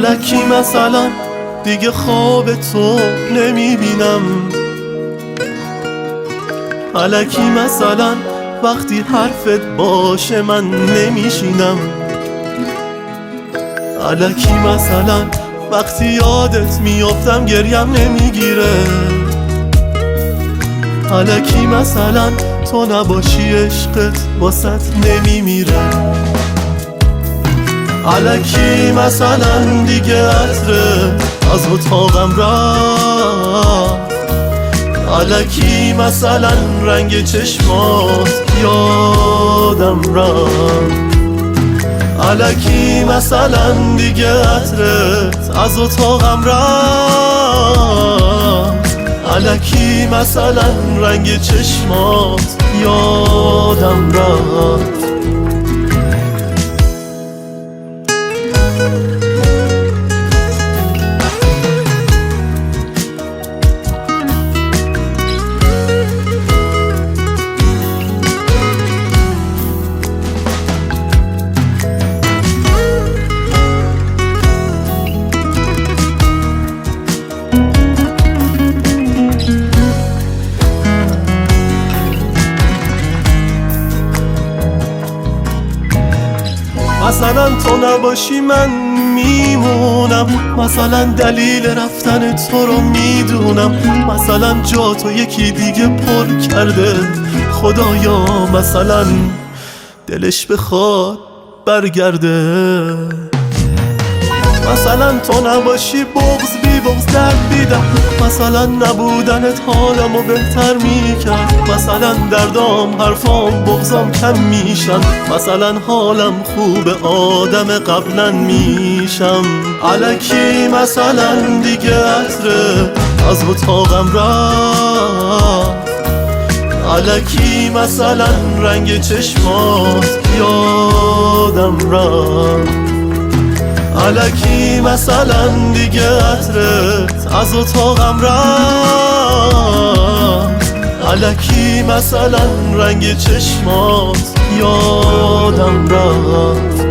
الکی مثلا دیگه خواب تو نمیبینم، الکی مثلا وقتی حرفت باشه من نمیشینم، الکی مثلا وقتی یادت میافتم گریم نمیگیره، الکی مثلا تو نباشی عشقت واسط نمیمیره، الکی مثلا دیگه عطرت از اتاقم رفت، الکی مثلا رنگ چشمات یادم رفت، الکی مثلا دیگه عطرت از اتاقم رفت، الکی مثلا رنگ چشمات یادم رفت. مثلا تو نباشی من میمونم، مثلا دلیل رفتن تو رو میدونم، مثلا جا تو یکی دیگه پر کرده خدایا، مثلا دلش بخواد برگرده، مثلا تو نباشی بغض بی بغض درد دیدم، مثلا نبودنت حالمو بهتر میکرد، مثلا دردام حرفام بغضام کم میشن، مثلا حالم خوب آدم قبلا میشم، الکی مثلا دیگه عطره از اتاقم رفت، الکی مثلا رنگ چشمات یادم رفت، الکی مثلا دیگه عطرت از اتاقم رفت، الکی مثلا رنگ چشمات یادم رفت.